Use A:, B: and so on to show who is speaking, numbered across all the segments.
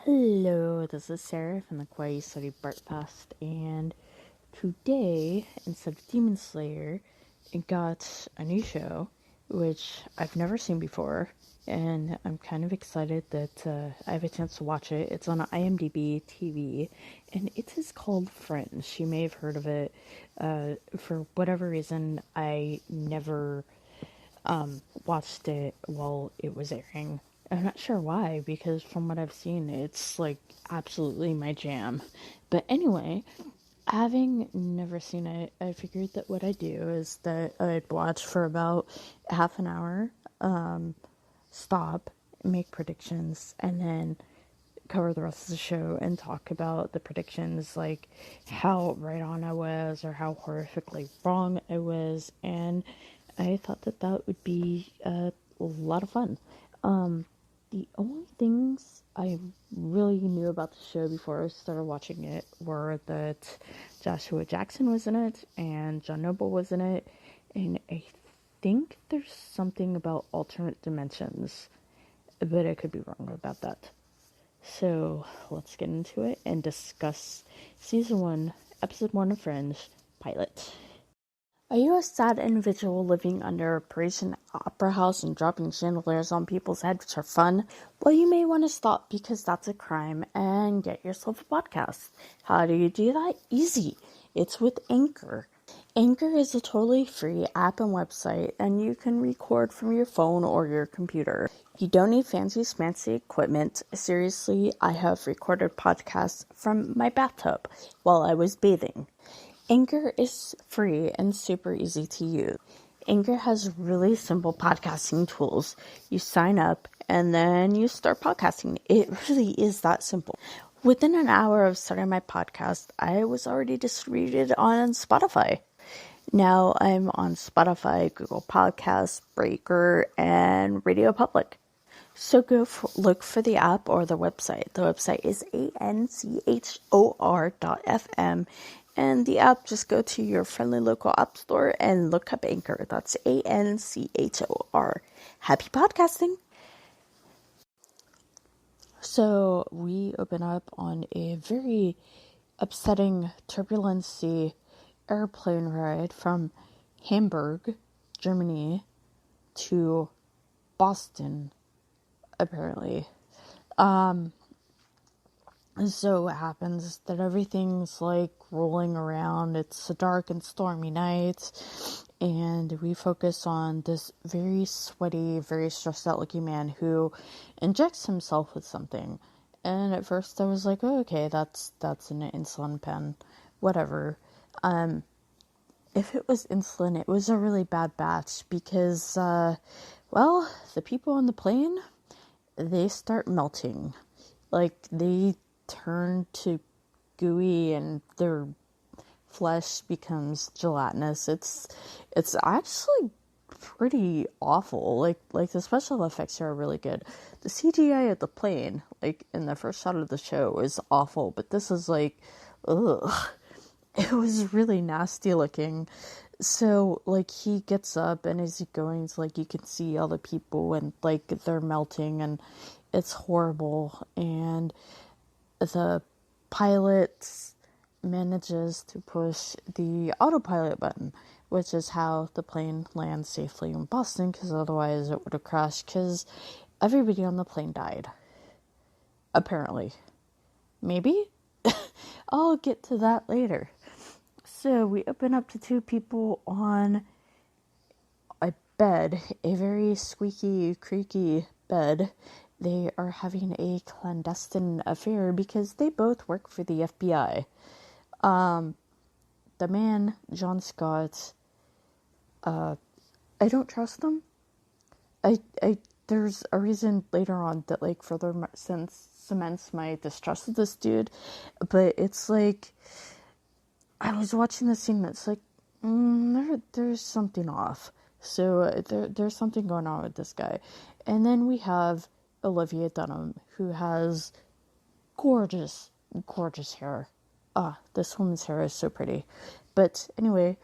A: Hello, this is Sarah from the Kawaii Study Bartfast, and today, instead of Demon Slayer, it got a new show, which I've never seen before, and I'm kind of excited that I have a chance to watch it. It's on IMDb TV, and it is called Fringe. You may have heard of it. For whatever reason, I never watched it while it was airing. I'm not sure why, because from what I've seen, it's like absolutely my jam. But anyway, having never seen it, I figured that what I'd do is that I'd watch for about half an hour, stop, make predictions, and then cover the rest of the show and talk about the predictions, like how right on I was or how horrifically wrong I was. And I thought that that would be a lot of fun. The only things I really knew about the show before I started watching it were that Joshua Jackson was in it and John Noble was in it, and I think there's something about alternate dimensions, but I could be wrong about that. So let's get into it and discuss Season 1, Episode 1 of Fringe, Pilot. Are you a sad individual living under a Parisian opera house and dropping chandeliers on people's heads for fun? Well, you may want to stop because that's a crime and get yourself a podcast. How do you do that? Easy. It's with Anchor. Anchor is a totally free app and website, and you can record from your phone or your computer. You don't need fancy smancy equipment. Seriously, I have recorded podcasts from my bathtub while I was bathing. Anchor is free and super easy to use. Anchor has really simple podcasting tools. You sign up and then you start podcasting. It really is that simple. Within an hour of starting my podcast, I was already distributed on Spotify. Now I'm on Spotify, Google Podcasts, Breaker, and Radio Public. So look for the app or the website. The website is anchor.fm, and the app, just go to your friendly local app store and look up Anchor. That's ANCHOR. Happy podcasting! So we open up on a very upsetting turbulency airplane ride from Hamburg, Germany, to Boston, apparently. So it happens that everything's like rolling around. It's a dark and stormy night, and we focus on this very sweaty, very stressed out looking man who injects himself with something. And at first I was like, oh, okay, that's an insulin pen, whatever. If it was insulin, it was a really bad batch because, well, the people on the plane, they start melting. Like, they turn to gooey and their flesh becomes gelatinous. It's actually pretty awful. Like the special effects are really good. The CGI of the plane, like in the first shot of the show, is awful, but this is like, ugh. It was really nasty looking. So, like, he gets up, and as he goes, like, you can see all the people, and, like, they're melting, and it's horrible. And the pilot manages to push the autopilot button, which is how the plane lands safely in Boston, because otherwise it would have crashed, because everybody on the plane died. Apparently. Maybe? I'll get to that later. So we open up to two people on a bed, a very squeaky, creaky bed. They are having a clandestine affair because they both work for the FBI. The man, John Scott, I don't trust him. There's a reason later on that, like, further cements my distrust of this dude, but it's like, I was watching the scene and it's like, there's something off. So there's something going on with this guy. And then we have Olivia Dunham, who has gorgeous, gorgeous hair. This woman's hair is so pretty. But anyway,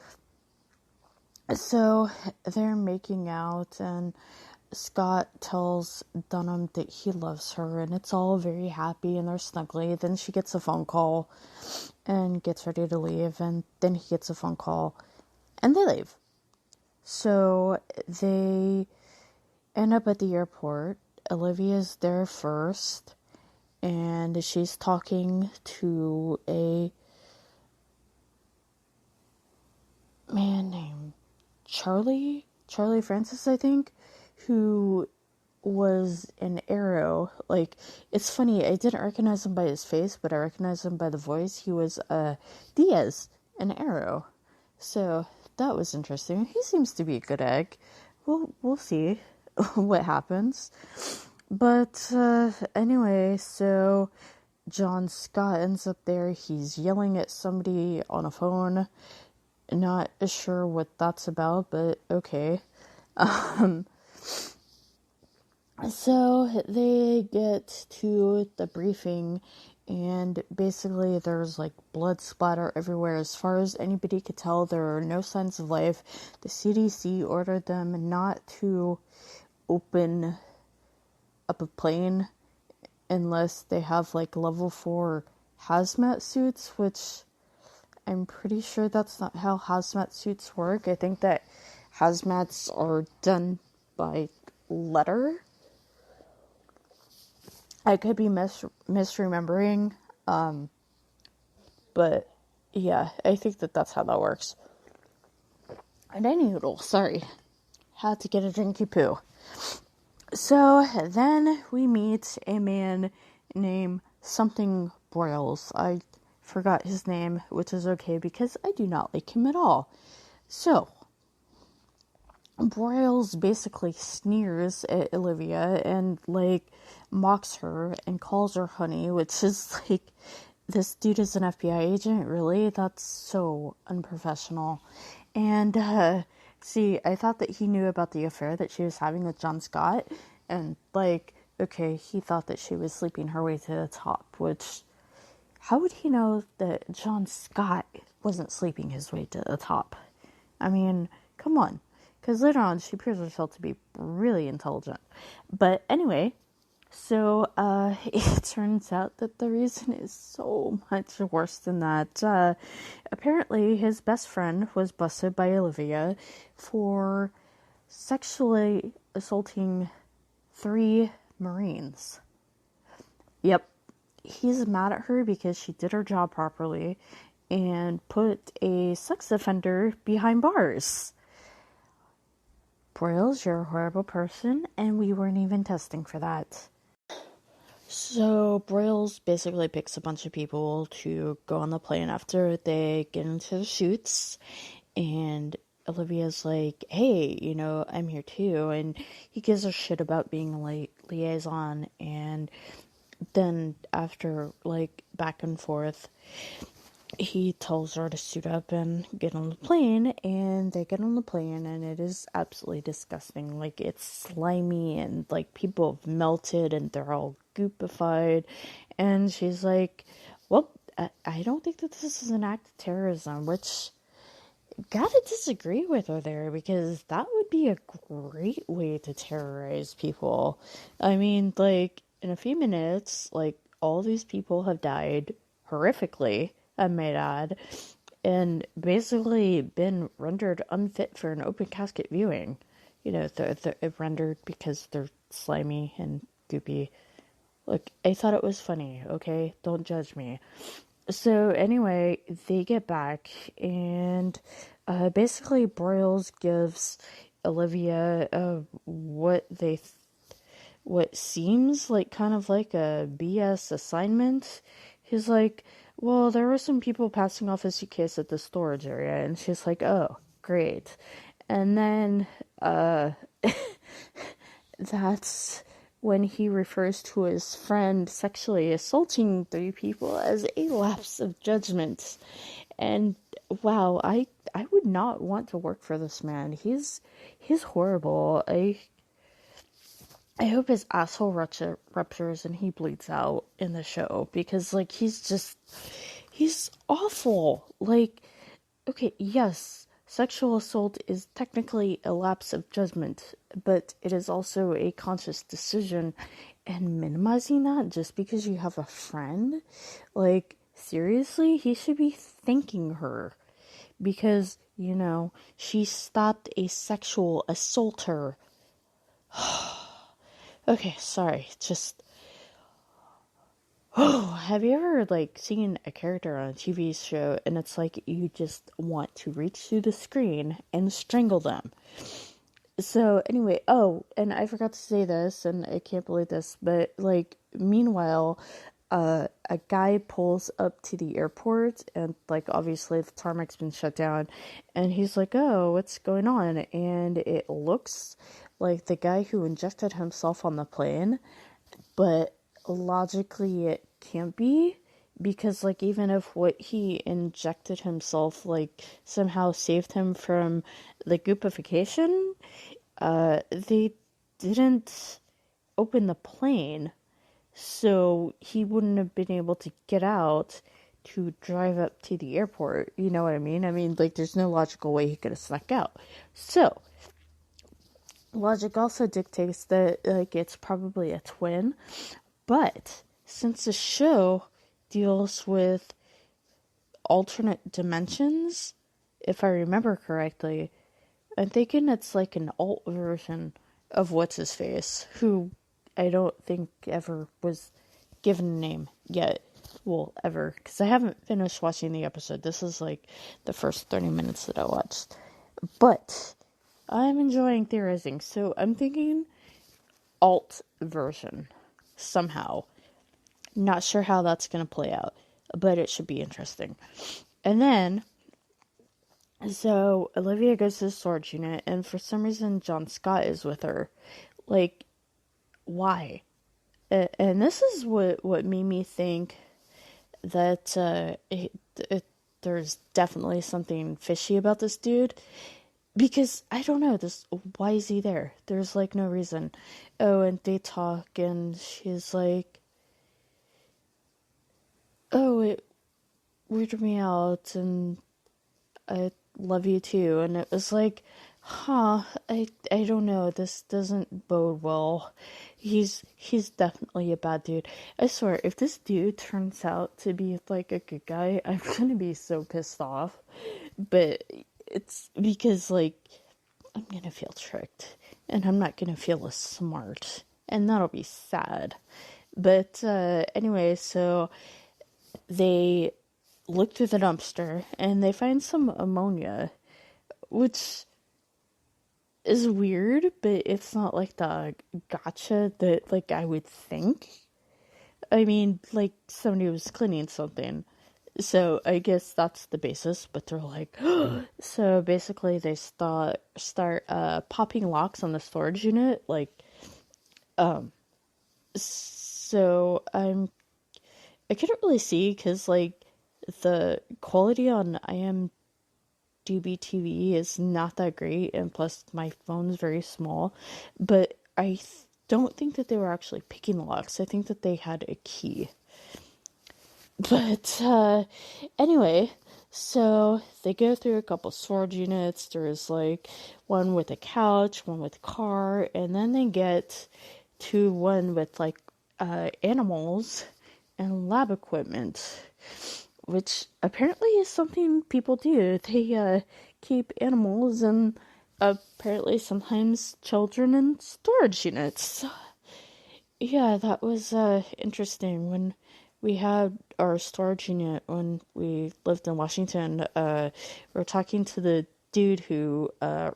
A: so they're making out, and Scott tells Dunham that he loves her and it's all very happy and they're snuggly. Then she gets a phone call and gets ready to leave, and then he gets a phone call and they leave. So they end up at the airport. Olivia's there first and she's talking to a man named Charlie Francis, I think, who was an Arrow. Like, it's funny, I didn't recognize him by his face, but I recognized him by the voice. He was Diaz, an Arrow. So that was interesting. He seems to be a good egg. We'll see what happens. But anyway, so John Scott ends up there. He's yelling at somebody on a phone. Not sure what that's about, but okay. So they get to the briefing, and basically there's like blood splatter everywhere. As far as anybody could tell, there are no signs of life. The CDC ordered them not to open up a plane unless they have like level 4 hazmat suits, which I'm pretty sure that's not how hazmat suits work. I think that hazmats are done by letter. I could be misremembering, but yeah, I think that that's how that works. And anywho, sorry, had to get a drinky poo. So then we meet a man named something Broyles. I forgot his name, which is okay because I do not like him at all. So Broyles basically sneers at Olivia and like mocks her and calls her honey, which is like, this dude is an FBI agent, really? That's so unprofessional. And see, I thought that he knew about the affair that she was having with John Scott, and like, okay, he thought that she was sleeping her way to the top, which, how would he know that John Scott wasn't sleeping his way to the top? I mean, come on. Because later on, she proves herself to be really intelligent. But anyway, so it turns out that the reason is so much worse than that. Apparently, his best friend was busted by Olivia for sexually assaulting 3 Marines. Yep. He's mad at her because she did her job properly and put a sex offender behind bars. Broyles, you're a horrible person, and we weren't even testing for that. So Broyles basically picks a bunch of people to go on the plane after they get into the shoots, and Olivia's like, hey, you know, I'm here too, and he gives her shit about being a liaison, and then after, like, back and forth, he tells her to suit up and get on the plane, and they get on the plane, and it is absolutely disgusting. Like, it's slimy, and, like, people have melted, and they're all goopified, and she's like, well, I don't think that this is an act of terrorism, which, gotta disagree with her there, because that would be a great way to terrorize people. I mean, like, in a few minutes, like, all these people have died horrifically, I might add, and basically been rendered unfit for an open casket viewing. You know, they're rendered because they're slimy and goopy. Look, I thought it was funny, okay? Don't judge me. So anyway, they get back, and basically Broyles gives Olivia what seems like kind of like a BS assignment. He's like, well, there were some people passing off a suitcase at the storage area, and she's like, oh, great. And then that's when he refers to his friend sexually assaulting 3 people as a lapse of judgment. And wow, I would not want to work for this man. He's horrible. I hope his asshole ruptures and he bleeds out in the show, because like he's awful. Like, okay, yes, sexual assault is technically a lapse of judgment, but it is also a conscious decision. And minimizing that just because you have a friend, like, seriously, he should be thanking her because, she stopped a sexual assaulter. Okay, sorry, just... Oh, have you ever, like, seen a character on a TV show and it's like you just want to reach through the screen and strangle them? So, anyway, oh, and I forgot to say this, and I can't believe this, but, like, meanwhile, a guy pulls up to the airport, and, like, obviously the tarmac's been shut down, and he's like, oh, what's going on? And it looks like the guy who injected himself on the plane, but logically it can't be, because, like, even if what he injected himself, like, somehow saved him from the goopification, they didn't open the plane, so he wouldn't have been able to get out to drive up to the airport. You know what I mean? I mean, like, there's no logical way he could have snuck out. So, logic also dictates that, like, it's probably a twin, but since the show deals with alternate dimensions, if I remember correctly, I'm thinking it's like an alt version of What's-His-Face, who I don't think ever was given a name yet. Well, ever. Because I haven't finished watching the episode. This is like the first 30 minutes that I watched. But I'm enjoying theorizing. So I'm thinking alt version. Somehow. Not sure how that's going to play out. But it should be interesting. And then... So, Olivia goes to the storage unit, and for some reason, John Scott is with her. Like, why? And this is what made me think that there's definitely something fishy about this dude. Because, I don't know, why is he there? There's, like, no reason. Oh, and they talk, and she's like, oh, it weirded me out, and I love you too. And it was like, I don't know, this doesn't bode well. He's definitely a bad dude. I swear, if this dude turns out to be like a good guy, I'm gonna be so pissed off. But it's because, like, I'm gonna feel tricked, and I'm not gonna feel as smart, and that'll be sad. But anyway, so they look through the dumpster, and they find some ammonia, which is weird, but it's not like the gotcha that, like, I would think. I mean, like, somebody was cleaning something, so I guess that's the basis, but they're like, so basically they start popping locks on the storage unit, like, so I couldn't really see, because, like, the quality on IMDb TV is not that great, and plus my phone's very small, but I don't think that they were actually picking the locks. I think that they had a key. But anyway, so they go through a couple storage units. There's like one with a couch, one with a car, and then they get to one with like animals and lab equipment, which apparently is something people do. They keep animals and apparently sometimes children in storage units. Yeah, that was interesting. When we had our storage unit when we lived in Washington, we were talking to the dude who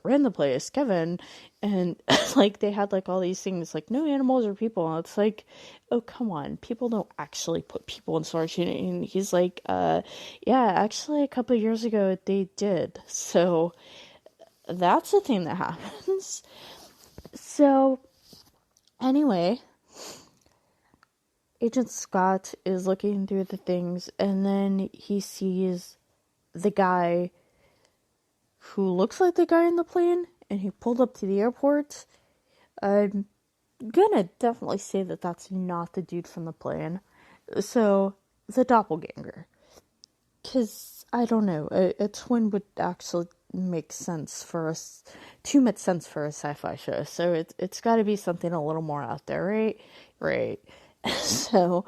A: ran the place, Kevin, and like they had like all these things like no animals or people, and it's like, oh come on, people don't actually put people in storage unit. And he's like, yeah, actually a couple of years ago they did, so that's a thing that happens. So anyway, Agent Scott is looking through the things, and then he sees the guy who looks like the guy in the plane, and he pulled up to the airport. I'm gonna definitely say that that's not the dude from the plane. So, the doppelganger. Because, I don't know, a twin would actually make sense for us, too much sense for a sci-fi show. So it's got to be something a little more out there, right? Right. So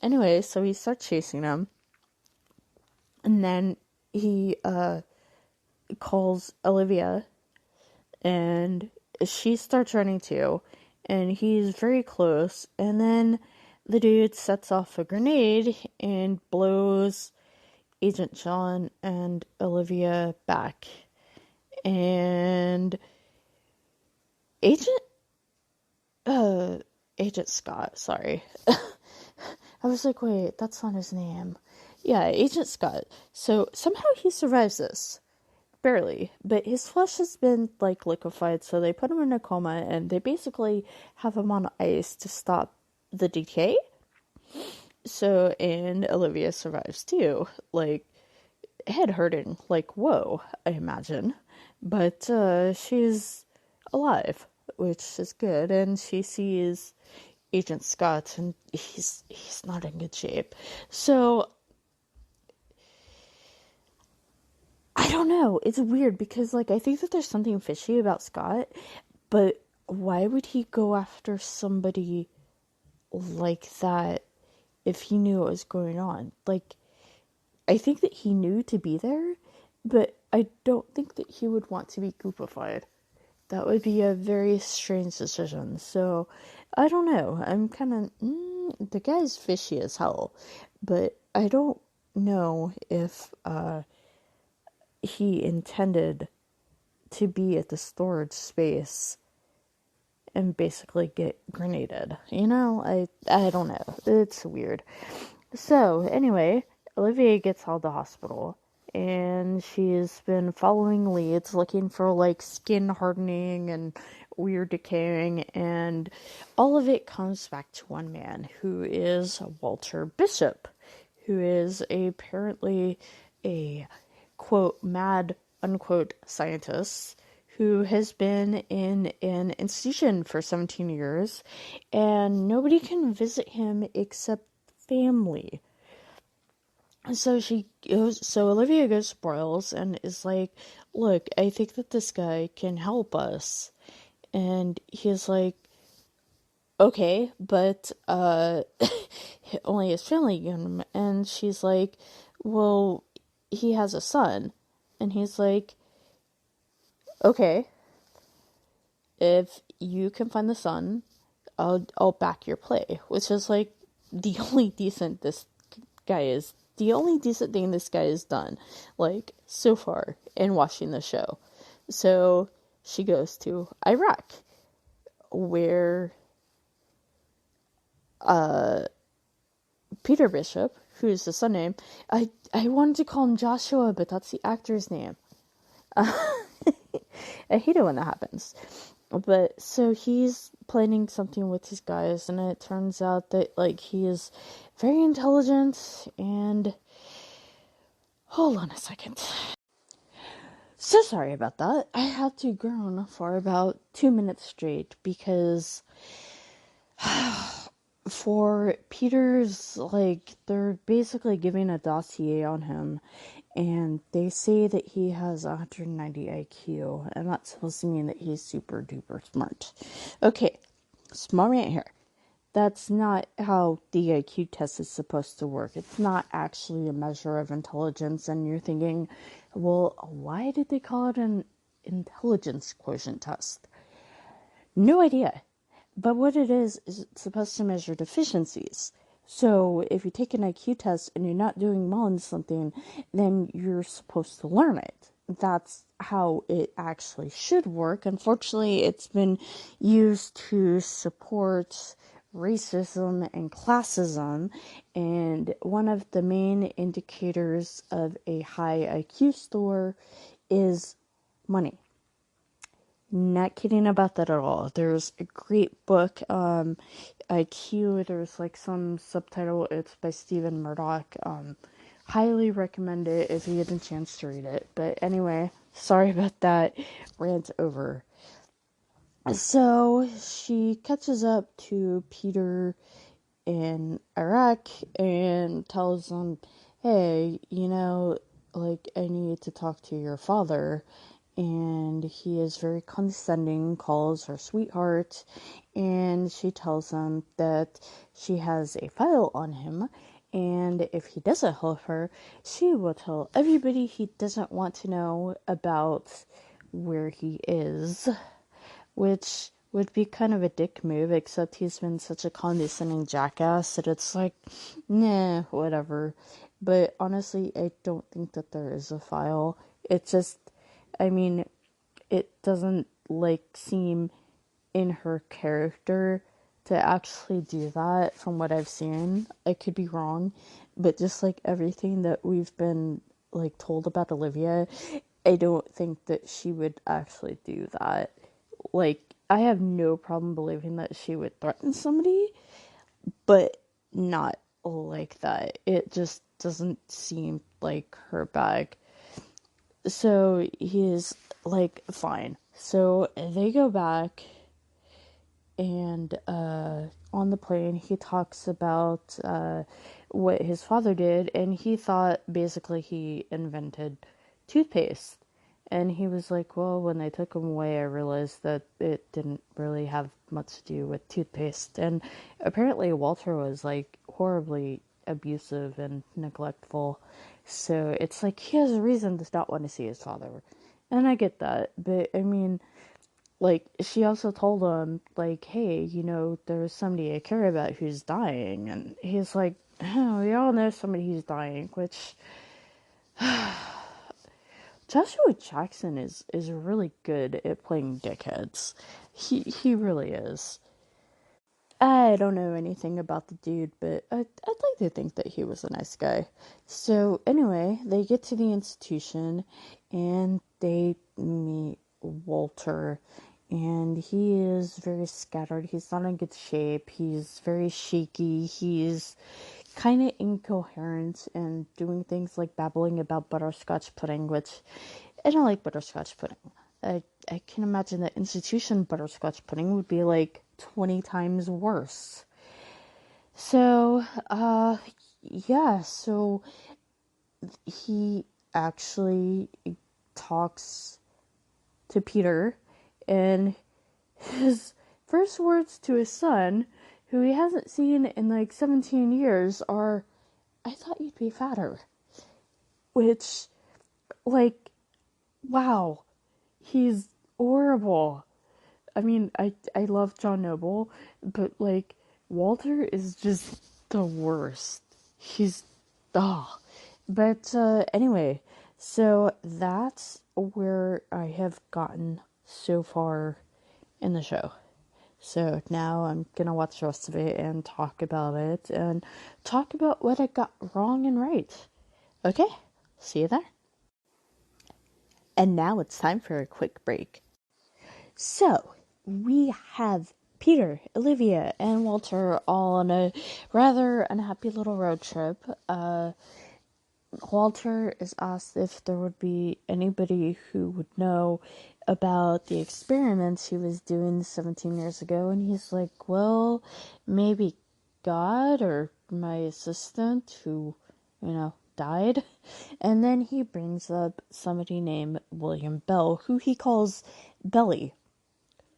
A: anyway, so he starts chasing him, and then he calls Olivia, and she starts running too, and he's very close, and then the dude sets off a grenade and blows Agent John and Olivia back. And Agent Agent Scott, sorry. I was like, wait, that's not his name. Yeah, Agent Scott. So somehow he survives this. Barely. But his flesh has been, like, liquefied, so they put him in a coma, and they basically have him on ice to stop the decay. So, and Olivia survives too. Like, head hurting. Like, whoa, I imagine. But, she's alive, which is good, and she sees Agent Scott, and he's not in good shape. So, I don't know. It's weird because, like, I think that there's something fishy about Scott, but why would he go after somebody like that if he knew what was going on? Like, I think that he knew to be there, but I don't think that he would want to be goopified. That would be a very strange decision. So, I don't know. I'm kind of, the guy's fishy as hell, but I don't know if, he intended to be at the storage space and basically get grenaded. You know, I don't know. It's weird. So, anyway, Olivia gets hauled to hospital, and she's been following leads looking for, like, skin hardening and weird decaying, and all of it comes back to one man, who is Walter Bishop, who is apparently a quote mad unquote scientist who has been in an institution for 17 years, and nobody can visit him except family. So Olivia goes to Broyles and is like, look, I think that this guy can help us. And he's like, okay, but only his family can. And she's like, well, he has a son. And he's like, okay, if you can find the son, I'll back your play. Which is like the only decent thing this guy has done, like, so far in watching the show. So she goes to Iraq, where Peter Bishop, who's the son name, I wanted to call him Joshua, but that's the actor's name. I hate it when that happens. But, so he's planning something with his guys, and it turns out that, like, he is very intelligent, and... Hold on a second. So sorry about that. I had to groan for about 2 minutes straight, because... for Peter's, like, they're basically giving a dossier on him, and they say that he has 190 IQ, and that's supposed to mean that he's super duper smart. Okay, small rant here. That's not how the IQ test is supposed to work. It's not actually a measure of intelligence, and you're thinking, well, why did they call it an intelligence quotient test? No idea. But what it is it's supposed to measure deficiencies. So if you take an IQ test and you're not doing well in something, then you're supposed to learn it. That's how it actually should work. Unfortunately, it's been used to support racism and classism, and one of the main indicators of a high IQ score is money. Not kidding about that at all. There's a great book, IQ, there's like some subtitle, it's by Stephen Murdoch. Highly recommend it if you get a chance to read it. But anyway, sorry about that, rant over. So she catches up to Peter in Iraq and tells him, hey, you know, like, I need to talk to your father. And he is very condescending, calls her sweetheart, and she tells him that she has a file on him, and if he doesn't help her, she will tell everybody he doesn't want to know about where he is, which would be kind of a dick move, except he's been such a condescending jackass that it's like, nah, whatever. But honestly, I don't think that there is a file. It just, I mean, it doesn't, like, seem in her character to actually do that from what I've seen. I could be wrong, but just like everything that we've been, like, told about Olivia, I don't think that she would actually do that. Like, I have no problem believing that she would threaten somebody, but not like that. It just doesn't seem like her bag. So he's like, fine. So they go back, and on the plane, he talks about what his father did, and he thought basically he invented toothpaste. And he was like, well, when they took him away, I realized that it didn't really have much to do with toothpaste. And apparently, Walter was like horribly abusive and neglectful. So it's like he has a reason to not want to see his father. And I get that. But I mean, like, she also told him, like, hey, you know, there's somebody I care about who's dying. And he's like, oh, we all know somebody who's dying, which Joshua Jackson is really good at playing dickheads. He really is. I don't know anything about the dude, but I'd like to think that he was a nice guy. So anyway, they get to the institution and they meet Walter, and he is very scattered. He's not in good shape. He's very shaky. He's kind of incoherent and doing things like babbling about butterscotch pudding, which I don't like butterscotch pudding. I can imagine that institution butterscotch pudding would be like 20 times worse. So, yeah, so he actually talks to Peter, and his first words to his son, who he hasn't seen in like 17 years, are, I thought you'd be fatter. Which, like, wow, he's horrible. I mean, I love John Noble, but like, Walter is just the worst. He's, oh. But anyway, so that's where I have gotten so far in the show. So now I'm gonna watch the rest of it and talk about it and talk about what I got wrong and right. Okay, see you there. And now it's time for a quick break. So, we have Peter, Olivia, and Walter all on a rather unhappy little road trip. Walter is asked if there would be anybody who would know about the experiments he was doing 17 years ago, and he's like, well, maybe God or my assistant who, died. And then he brings up somebody named William Bell, who he calls Belly.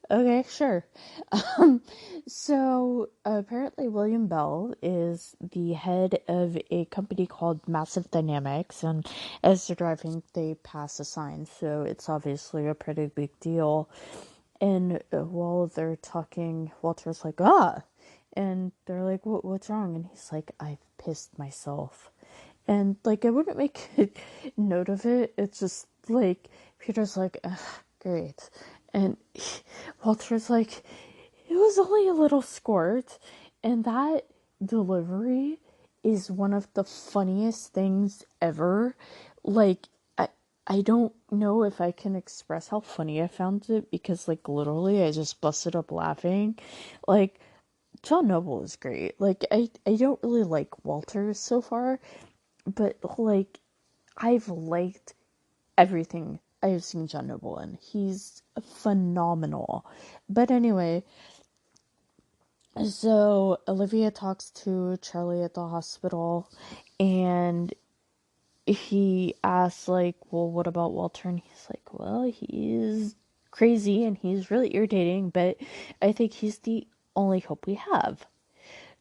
A: Okay, sure. So apparently William Bell is the head of a company called Massive Dynamics, and as they're driving, they pass a sign, so it's obviously a pretty big deal. And while they're talking, Walter's like, ah! And they're like, what's wrong? And he's like, I've pissed myself. And, like, I wouldn't make a note of it. It's just, like, Peter's like, great. And Walter's like, it was only a little squirt. And that delivery is one of the funniest things ever. Like, I don't know if I can express how funny I found it, because, like, literally I just busted up laughing. Like, John Noble is great. Like, I don't really like Walter so far, but, like, I've liked everything I've seen John Noble in. He's phenomenal. But anyway, so Olivia talks to Charlie at the hospital, and he asks, like, well, what about Walter? And he's like, well, he's crazy and he's really irritating, but I think he's the only hope we have.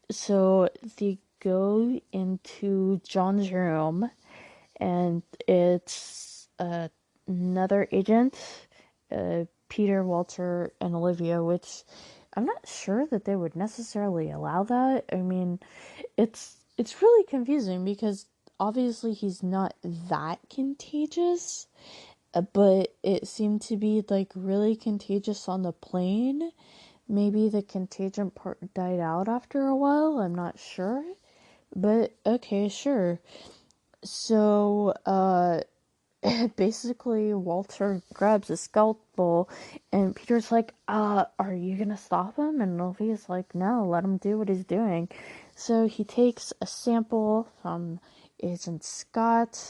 A: So they go into John's room, and it's another agent, Peter, Walter, and Olivia, which I'm not sure that they would necessarily allow that. I mean, it's really confusing because obviously he's not that contagious, but it seemed to be like really contagious on the plane. Maybe the contagion part died out after a while, I'm not sure. But okay, sure. So, basically Walter grabs a scalpel and Peter's like, are you gonna stop him? And Olivia's like, no, let him do what he's doing. So he takes a sample from Agent Scott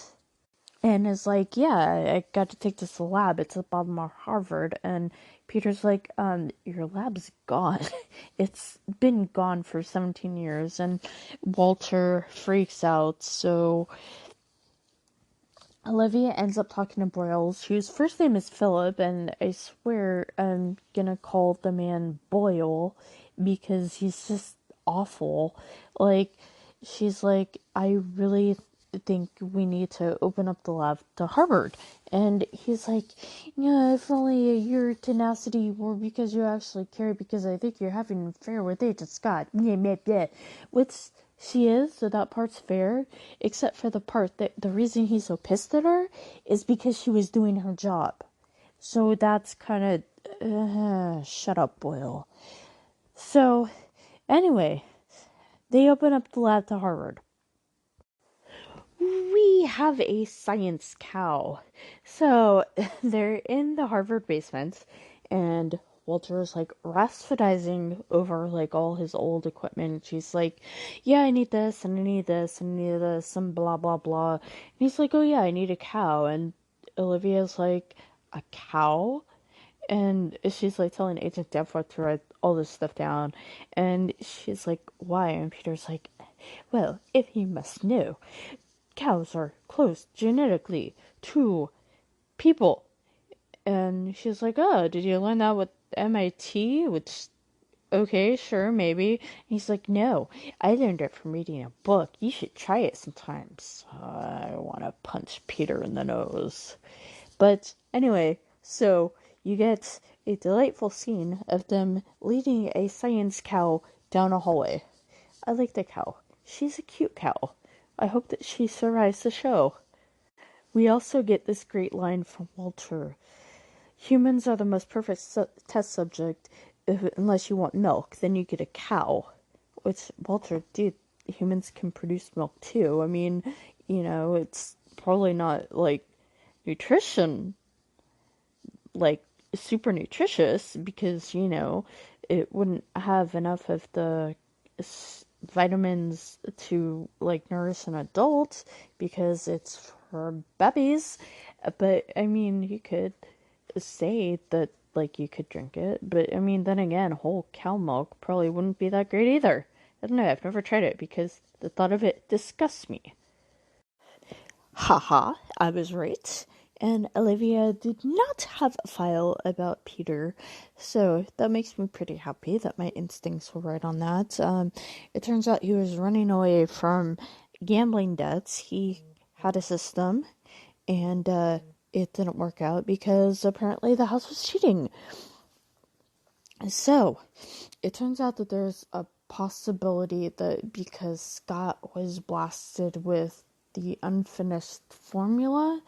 A: and is like, yeah, I got to take this to the lab. It's at Baltimore Harvard. And Peter's like, your lab's gone. It's been gone for 17 years. And Walter freaks out. So Olivia ends up talking to Broyles, whose first name is Philip, and I swear I'm gonna call the man Boyle because he's just awful. Like, she's like, I really think we need to open up the lab to Harvard. And he's like, yeah, if only your tenacity were because you actually care, because I think you're having an affair with Agent Scott. Which she is, so that part's fair, except for the part that the reason he's so pissed at her is because she was doing her job. So that's kind of, shut up, Boyle. So, anyway, they open up the lab to Harvard. We have a science cow. So, they're in the Harvard basement, and Walter's like rhapsodizing over like all his old equipment. She's like, yeah, I need this, and I need this, and I need this, and blah, blah, blah. And he's like, oh yeah, I need a cow. And Olivia's like, a cow? And she's like telling Agent Deathwood to write all this stuff down. And she's like, why? And Peter's like, well, if you must know, cows are close genetically to people. And she's like, oh, did you learn that with MIT? Which, okay, sure, maybe. And he's like, no, I learned it from reading a book. You should try it sometimes. I want to punch Peter in the nose. But anyway, so you get a delightful scene of them leading a science cow down a hallway. I like the cow. She's a cute cow. I hope that she survives the show. We also get this great line from Walter. Humans are the most perfect test subject unless you want milk. Then you get a cow. Which, Walter, dude, humans can produce milk too. I mean, it's probably not, like, nutrition, like, super nutritious because, it wouldn't have enough of the vitamins to, like, nourish an adult because it's for babies. But, I mean, you could say that, like, you could drink it, but I mean, then again, whole cow milk probably wouldn't be that great either. I don't know, I've never tried it because the thought of it disgusts me. Haha, I was right. And Olivia did not have a file about Peter, so that makes me pretty happy that my instincts were right on that. It turns out he was running away from gambling debts. He had a system, and it didn't work out because apparently the house was cheating. So, it turns out that there's a possibility that because Scott was blasted with the unfinished formula,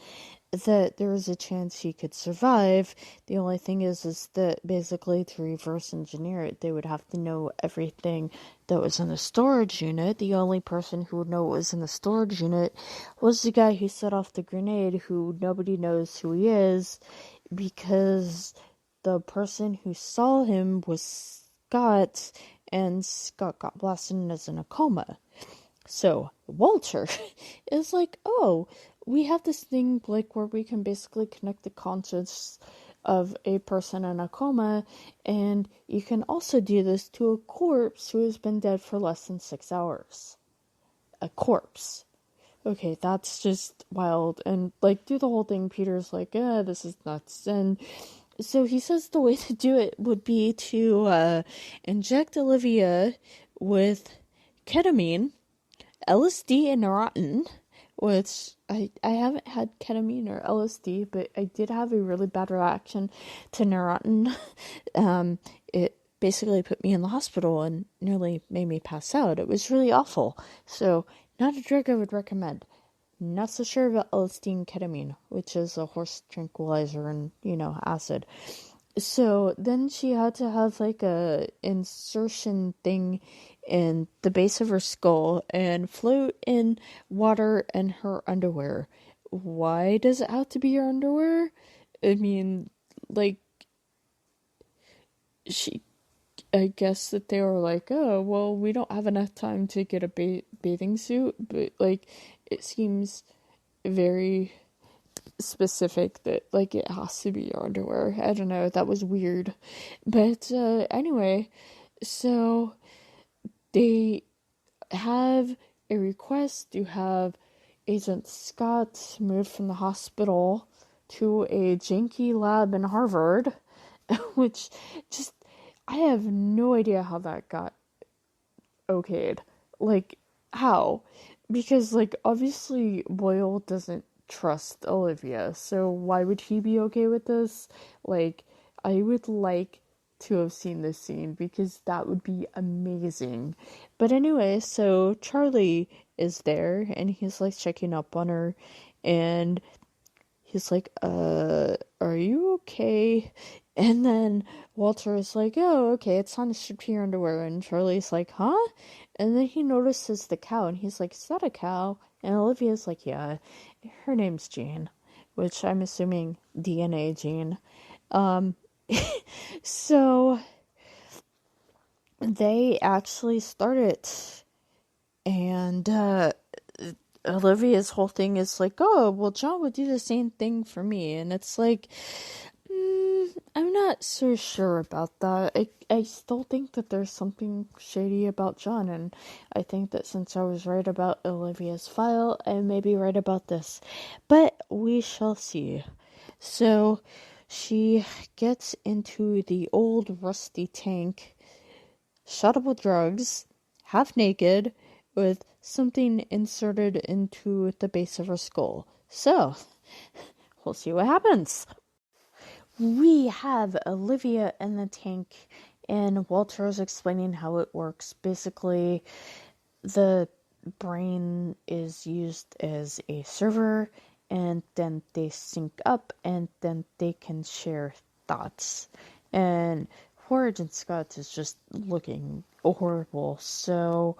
A: that there is a chance he could survive. The only thing is that basically to reverse engineer it, they would have to know everything that was in the storage unit. The only person who would know what was in the storage unit was the guy who set off the grenade, who nobody knows who he is, because the person who saw him was Scott, and Scott got blasted and is in a coma. So Walter is like, oh, we have this thing like where we can basically connect the conscience of a person in a coma, and you can also do this to a corpse who has been dead for less than 6 hours. A corpse. okay, that's just wild. And, like, through the whole thing, Peter's like, this is nuts. And so he says the way to do it would be to inject Olivia with ketamine, LSD, and Neurontin, which I haven't had ketamine or LSD, but I did have a really bad reaction to Neurontin. It basically put me in the hospital and nearly made me pass out. It was really awful. So, not a drug I would recommend. Not so sure about LSD and ketamine, which is a horse tranquilizer and, acid. So then she had to have like a insertion thing in the base of her skull and float in water in her underwear. Why does it have to be your underwear? I mean, like, I guess that they were like, oh, well, we don't have enough time to get a bathing suit, but, like, it seems very specific that, like, it has to be your underwear. I don't know, that was weird. But, anyway, so they have a request to have Agent Scott moved from the hospital to a janky lab in Harvard, which just, I have no idea how that got okayed. Like, how? Because, like, obviously Boyle doesn't trust Olivia, so why would he be okay with this? Like, I would like to have seen this scene because that would be amazing. But anyway, so Charlie is there and he's like checking up on her and he's like, are you okay? And then Walter is like, oh, okay, it's time to strip to your underwear. And Charlie's like, huh? And then he notices the cow, and he's like, is that a cow? And Olivia's like, yeah, her name's Jane, which I'm assuming DNA Jane. So they actually start it, and Olivia's whole thing is like, oh, well, John would do the same thing for me. And it's like, I'm not so sure about that. I still think that there's something shady about John, and I think that since I was right about Olivia's file, I may be right about this. But we shall see. So she gets into the old rusty tank, shot up with drugs, half naked, with something inserted into the base of her skull. So, we'll see what happens. We have Olivia in the tank, and Walter is explaining how it works. Basically, the brain is used as a server, and then they sync up, and then they can share thoughts. And Agent Scott is just looking horrible. So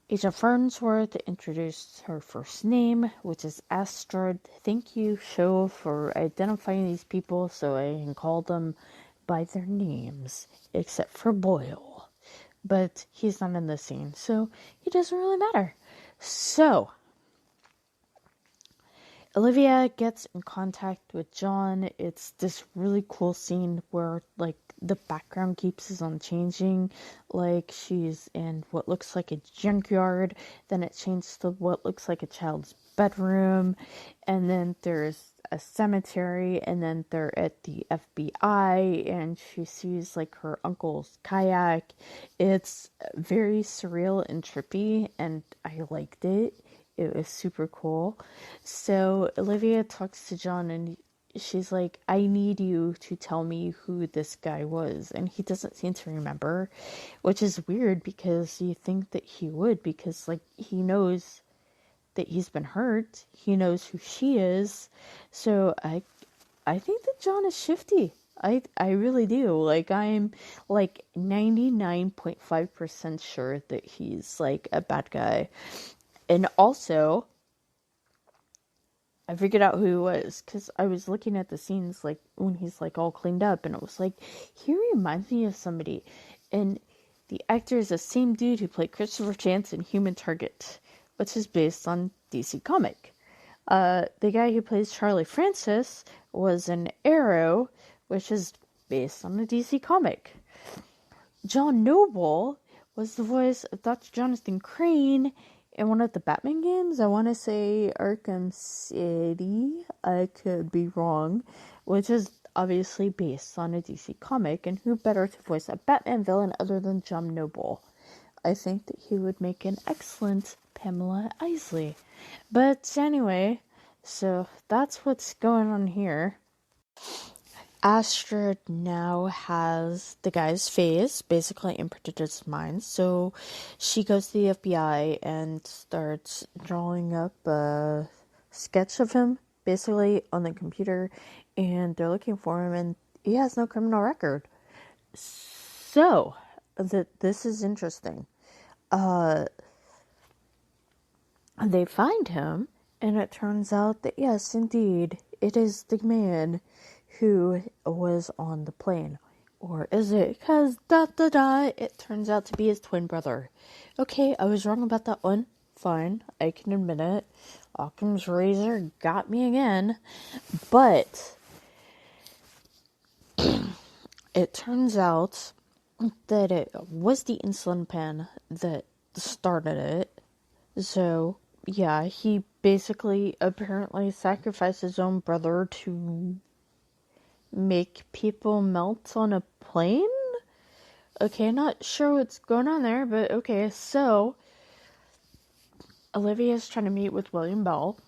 A: Agent Farnsworth introduced her first name, which is Astrid. Thank you, show, for identifying these people so I can call them by their names, except for Boyle. But he's not in the scene, so it doesn't really matter. So Olivia gets in contact with John. It's this really cool scene where, like, the background keeps on changing. Like, she's in what looks like a junkyard, then it changes to what looks like a child's bedroom, and then there's a cemetery, and then they're at the FBI, and she sees, like, her uncle's kayak. It's very surreal and trippy, and I liked it. It was super cool. So Olivia talks to John and she's like, I need you to tell me who this guy was. And he doesn't seem to remember, which is weird because you think that he would, because, like, he knows that he's been hurt. He knows who she is. So I think that John is shifty. I really do. Like, I'm like 99.5% sure that he's like a bad guy. And also, I figured out who he was, because I was looking at the scenes, like, when he's, like, all cleaned up, and it was like, he reminds me of somebody. And the actor is the same dude who played Christopher Chance in Human Target, which is based on DC comic. The guy who plays Charlie Francis was in Arrow, which is based on a DC comic. John Noble was the voice of Dr. Jonathan Crane in one of the Batman games. I want to say Arkham City. I could be wrong, which is obviously based on a DC comic, and who better to voice a Batman villain other than John Noble? I think that he would make an excellent Pamela Isley. But anyway, so that's what's going on here. Astrid now has the guy's face basically imprinted in his mind, so she goes to the FBI and starts drawing up a sketch of him basically on the computer, and they're looking for him, and he has no criminal record. So this is interesting. They find him, and it turns out that yes, indeed, it is the man who was on the plane. Or is it? Because, it turns out to be his twin brother. Okay, I was wrong about that one. Fine, I can admit it. Occam's razor got me again. But it turns out that it was the insulin pen that started it. So, yeah, he basically apparently sacrificed his own brother to make people melt on a plane? Okay, not sure what's going on there, but okay, so Olivia's trying to meet with William Bell,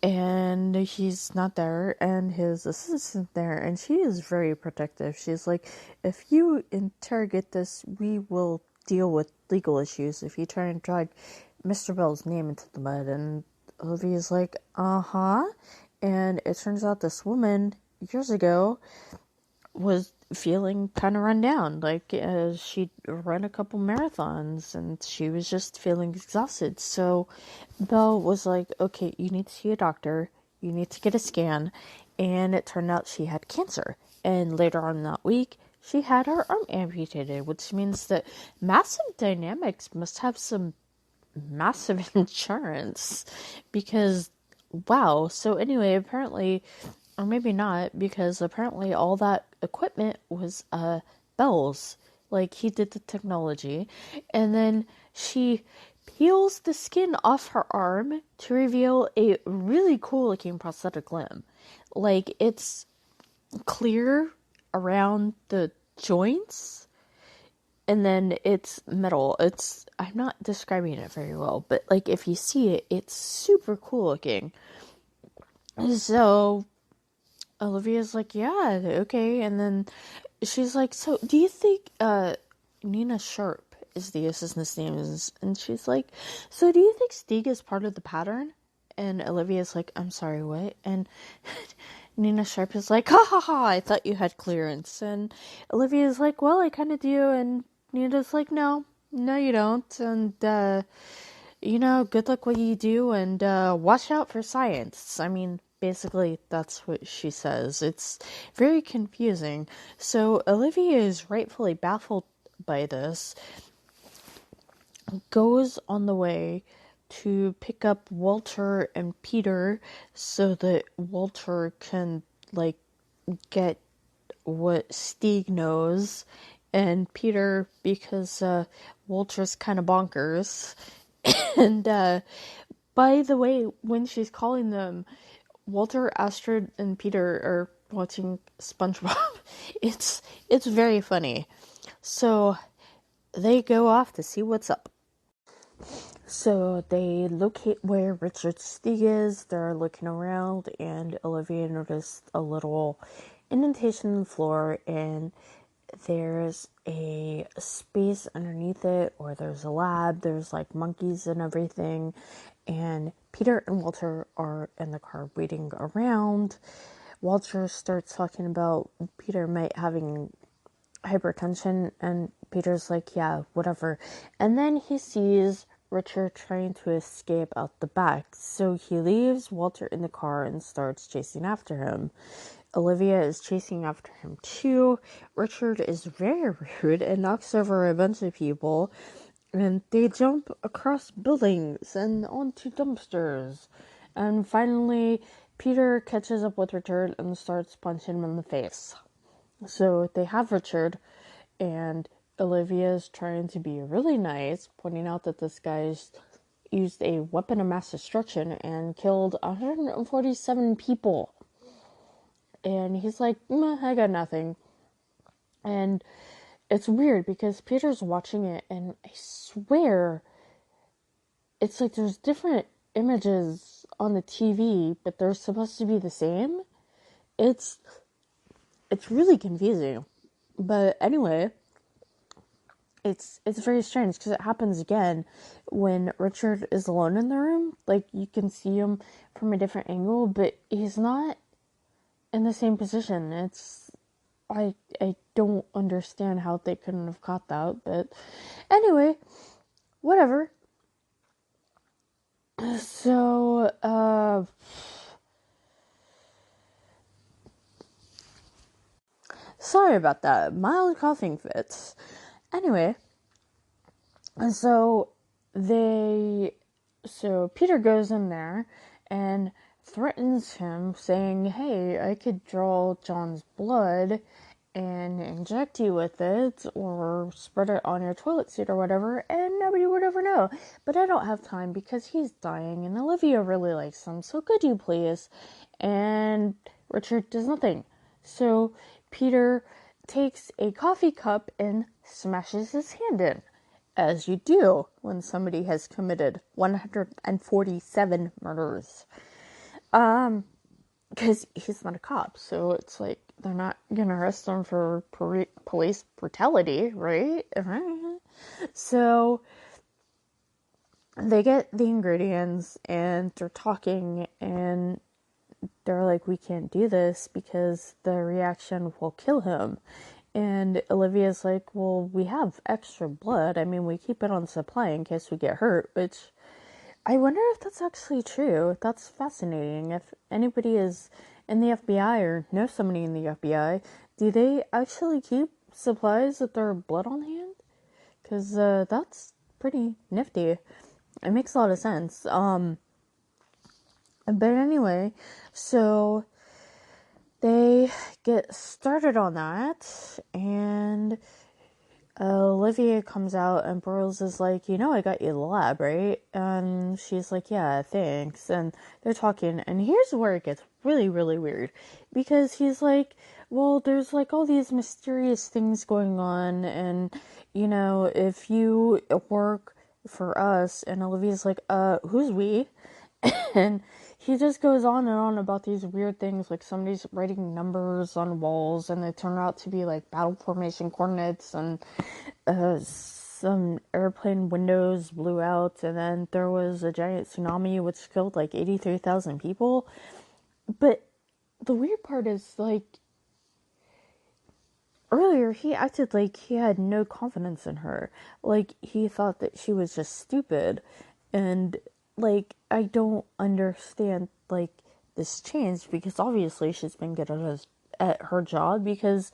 A: and he's not there, and his assistant there, and she is very protective. She's like, if you interrogate this, we will deal with legal issues if you try and drag Mr. Bell's name into the mud. And Olivia's like, and it turns out this woman years ago was feeling kind of run down. Like, she'd run a couple marathons and she was just feeling exhausted. So Belle was like, okay, you need to see a doctor. You need to get a scan. And it turned out she had cancer. And later on that week, she had her arm amputated, which means that Massive Dynamics must have some massive insurance. Because, wow. So anyway, apparently, or maybe not, because apparently all that equipment was Belle's. Like, he did the technology. And then she peels the skin off her arm to reveal a really cool looking prosthetic limb. Like, it's clear around the joints, and then it's metal. I'm not describing it very well, but like, if you see it, it's super cool looking. So Olivia's like, yeah, okay. And then she's like, so do you think Nina Sharp is the assistant's name? And she's like, so do you think Stieg is part of the pattern? And Olivia's like, I'm sorry, what? And Nina Sharp is like, ha ha ha, I thought you had clearance. And Olivia's like, well, I kind of do. And Nina's like, no, you don't. And, good luck what you do, and watch out for science. I mean, basically, that's what she says. It's very confusing. So Olivia is rightfully baffled by this, goes on the way to pick up Walter and Peter so that Walter can, like, get what Stieg knows, and Peter, because Walter's kind of bonkers. And by the way, when she's calling them, Walter, Astrid, and Peter are watching SpongeBob. It's very funny. So they go off to see what's up. So they locate where Richard Stieg is. They're looking around, and Olivia noticed a little indentation in the floor, and there's a space underneath it, or there's a lab. There's like monkeys and everything, and Peter and Walter are in the car waiting around. Walter starts talking about Peter might having hypertension, and Peter's like, yeah, whatever. And then he sees Richard trying to escape out the back, so he leaves Walter in the car and starts chasing after him. Olivia is chasing after him too. Richard is very rude and knocks over a bunch of people, and they jump across buildings and onto dumpsters. And finally, Peter catches up with Richard and starts punching him in the face. So they have Richard, and Olivia's trying to be really nice, pointing out that this guy's used a weapon of mass destruction and killed 147 people. And he's like, I got nothing. And it's weird because Peter's watching it, and I swear it's like there's different images on the TV, but they're supposed to be the same. It's really confusing. But anyway, it's very strange because it happens again when Richard is alone in the room. Like, you can see him from a different angle, but he's not in the same position. I don't understand how they couldn't have caught that, but anyway, whatever. So, sorry about that. Mild coughing fits. Anyway, so Peter goes in there and threatens him, saying, hey, I could draw John's blood and inject you with it, or spread it on your toilet seat or whatever, and nobody would ever know. But I don't have time because he's dying, and Olivia really likes him, so could you please? And Richard does nothing. So Peter takes a coffee cup and smashes his hand in, as you do when somebody has committed 147 murders. Because he's not a cop, so it's like, they're not gonna arrest him for police brutality, right? So they get the ingredients, and they're talking, and they're like, we can't do this because the reaction will kill him. And Olivia's like, well, we have extra blood. I mean, we keep it on supply in case we get hurt, which I wonder if that's actually true. That's fascinating. If anybody is in the FBI or knows somebody in the FBI, do they actually keep supplies with their blood on hand? Because that's pretty nifty. It makes a lot of sense. But anyway, so they get started on that, and Olivia comes out, and Burroughs is like, I got you the lab, right? And she's like, yeah, thanks. And they're talking, and here's where it gets really, really weird. Because he's like, well, there's like all these mysterious things going on, and, if you work for us, and Olivia's like, who's we? And he just goes on and on about these weird things, like somebody's writing numbers on walls, and they turn out to be like battle formation coordinates, and some airplane windows blew out, and then there was a giant tsunami which killed like 83,000 people. But the weird part is, like, earlier he acted like he had no confidence in her. Like, he thought that she was just stupid, and like, I don't understand, like, this change, because obviously she's been good at her job, because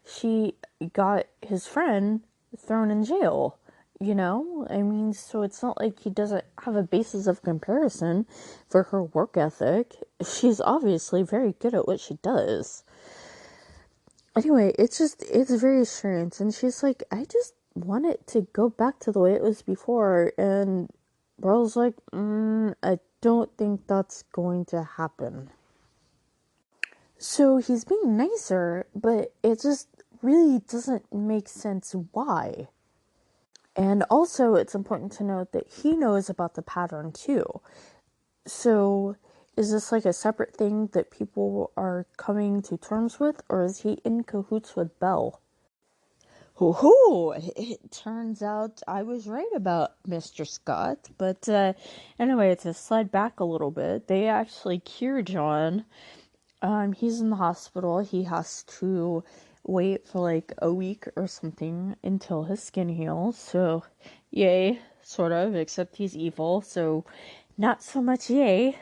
A: she got his friend thrown in jail, I mean, so it's not like he doesn't have a basis of comparison for her work ethic. She's obviously very good at what she does. Anyway, it's very strange, and she's like, I just want it to go back to the way it was before, and Burl's like, I don't think that's going to happen. So he's being nicer, but it just really doesn't make sense why. And also, it's important to note that he knows about the pattern too. So, is this like a separate thing that people are coming to terms with, or is he in cahoots with Belle? Hoo-hoo! It turns out I was right about Mr. Scott, but anyway, to slide back a little bit, they actually cure John. He's in the hospital. He has to wait for like a week or something until his skin heals, so yay, sort of, except he's evil, so not so much yay.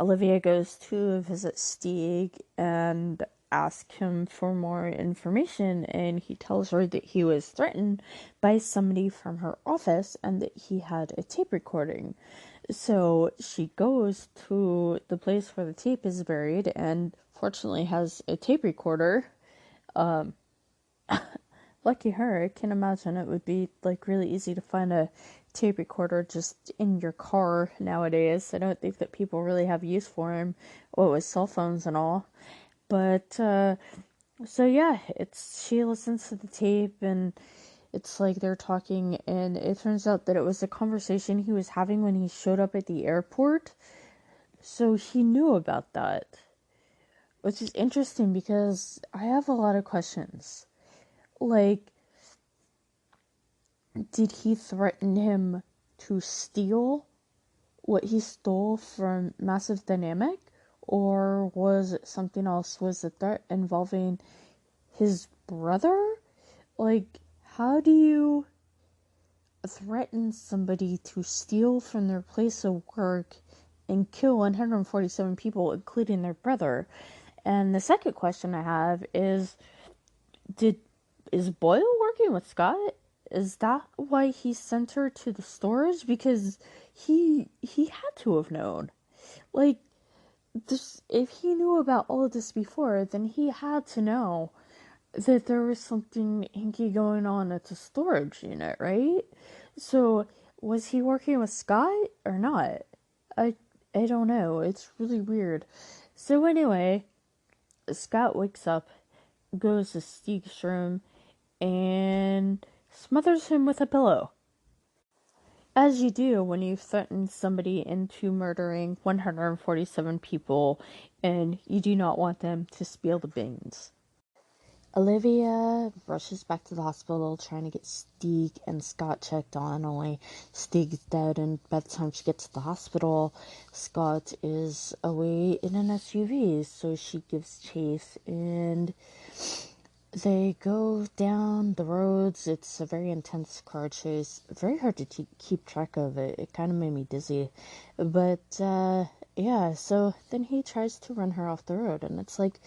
A: Olivia goes to visit Stieg and ask him for more information, and he tells her that he was threatened by somebody from her office and that he had a tape recording. So she goes to the place where the tape is buried, and fortunately has a tape recorder. Lucky her. I can imagine it would be like really easy to find a tape recorder just in your car nowadays. I don't think that people really have use for them, with cell phones and all. But, so yeah, she listens to the tape, and it's like they're talking, and it turns out that it was a conversation he was having when he showed up at the airport. So he knew about that, which is interesting because I have a lot of questions. Like, did he threaten him to steal what he stole from Massive Dynamic? Or was it something else? Was the threat involving his brother? Like, how do you threaten somebody to steal from their place of work and kill 147 people, including their brother? And the second question I have is, is Boyle working with Scott? Is that why he sent her to the storage? Because he had to have known. Like, this, if he knew about all of this before, then he had to know that there was something hinky going on at the storage unit, right? So, was he working with Scott or not? I don't know. It's really weird. So anyway, Scott wakes up, goes to Steve's room, and smothers him with a pillow. As you do when you threaten somebody into murdering 147 people and you do not want them to spill the beans. Olivia rushes back to the hospital trying to get Stieg and Scott checked on, only Stieg's dead, and by the time she gets to the hospital, Scott is away in an SUV, so she gives chase, and they go down the roads. It's a very intense car chase, very hard to keep track of. It kind of made me dizzy, but yeah, so then he tries to run her off the road, and it's like,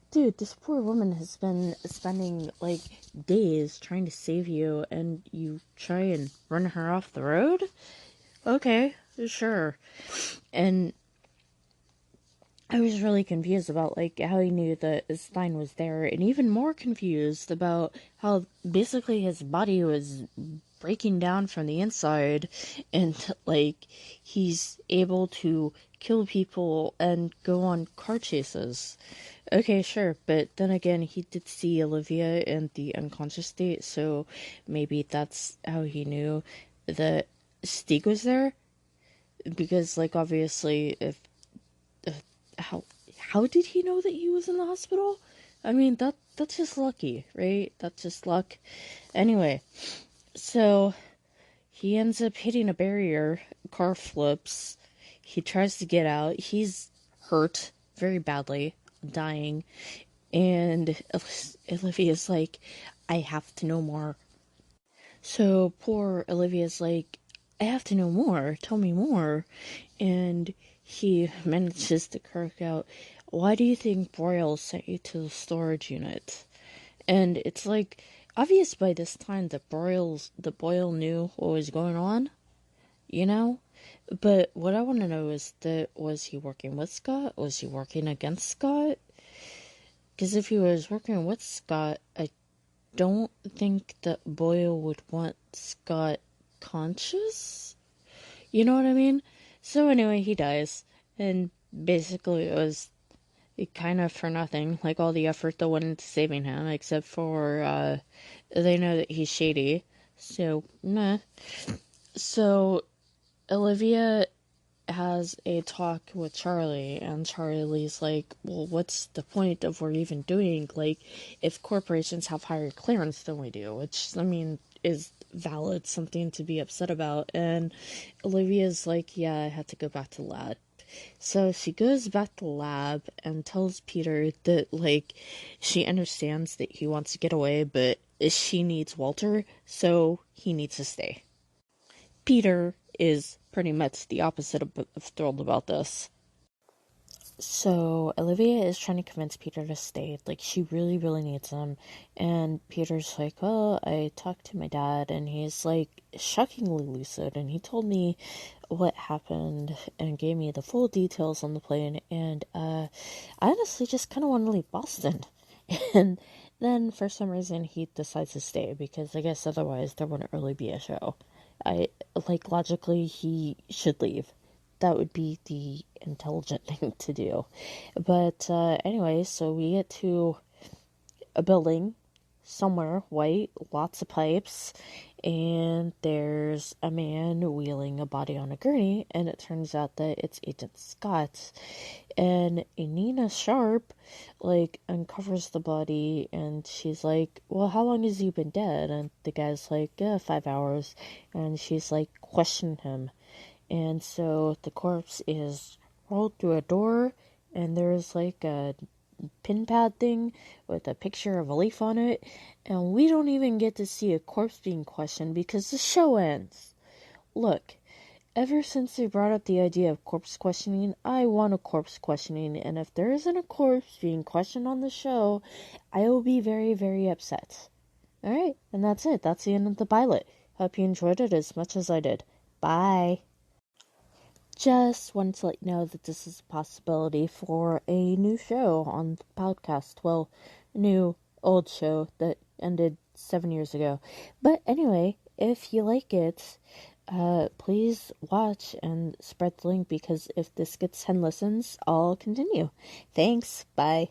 A: dude, this poor woman has been spending, like, days trying to save you, and you try and run her off the road? Okay, sure. And I was really confused about, like, how he knew that Stein was there, and even more confused about how basically his body was breaking down from the inside, and, like, he's able to kill people and go on car chases. Okay, sure, but then again, he did see Olivia in the unconscious state, so maybe that's how he knew that Stieg was there? Because, like, obviously, if how did he know that he was in the hospital? I mean, that's just lucky, right? That's just luck. Anyway, so he ends up hitting a barrier, car flips, he tries to get out, he's hurt very badly, dying, and Olivia's like, I have to know more. So poor Olivia's like, I have to know more, tell me more. And he manages to kirk out, why do you think Broyle sent you to the storage unit? And it's like, obvious by this time that Boyle knew what was going on, you know? But what I want to know is that, was he working with Scott? Was he working against Scott? Because if he was working with Scott, I don't think that Boyle would want Scott conscious. You know what I mean? So anyway, he dies. And basically it was kind of for nothing. Like, all the effort that went into saving him, except for, they know that he's shady. So, meh. So, Olivia has a talk with Charlie, and Charlie's like, well, what's the point of we're even doing, like, if corporations have higher clearance than we do, which, I mean, is valid, something to be upset about. And Olivia's like, yeah, I had to go back to the lab. So she goes back to the lab and tells Peter that, like, she understands that he wants to get away, but she needs Walter, so he needs to stay. Peter is pretty much the opposite of thrilled about this. So Olivia is trying to convince Peter to stay. Like, she really, really needs him. And Peter's like, well, I talked to my dad, and he's, like, shockingly lucid, and he told me what happened and gave me the full details on the plane, and I honestly just kind of want to leave Boston. And then, for some reason, he decides to stay, because I guess otherwise there wouldn't really be a show. logically, he should leave. That would be the intelligent thing to do. But, anyway, so we get to a building somewhere, white, lots of pipes, and there's a man wheeling a body on a gurney, and it turns out that it's Agent Scott. And Nina Sharp, uncovers the body, and she's like, well, how long has he been dead? And the guy's like, 5 hours. And she's like, question him. And so the corpse is rolled through a door, and there's a pin pad thing with a picture of a leaf on it, and we don't even get to see a corpse being questioned because the show ends. Look, ever since they brought up the idea of corpse questioning, I want a corpse questioning, and if there isn't a corpse being questioned on the show, I will be very, very upset. Alright, and that's it. That's the end of the pilot. Hope you enjoyed it as much as I did. Bye! Just wanted to let you know that this is a possibility for a new show on the podcast. Well, new, old show that ended 7 years ago. But anyway, if you like it, please watch and spread the link, because if this gets 10 listens, I'll continue. Thanks. Bye.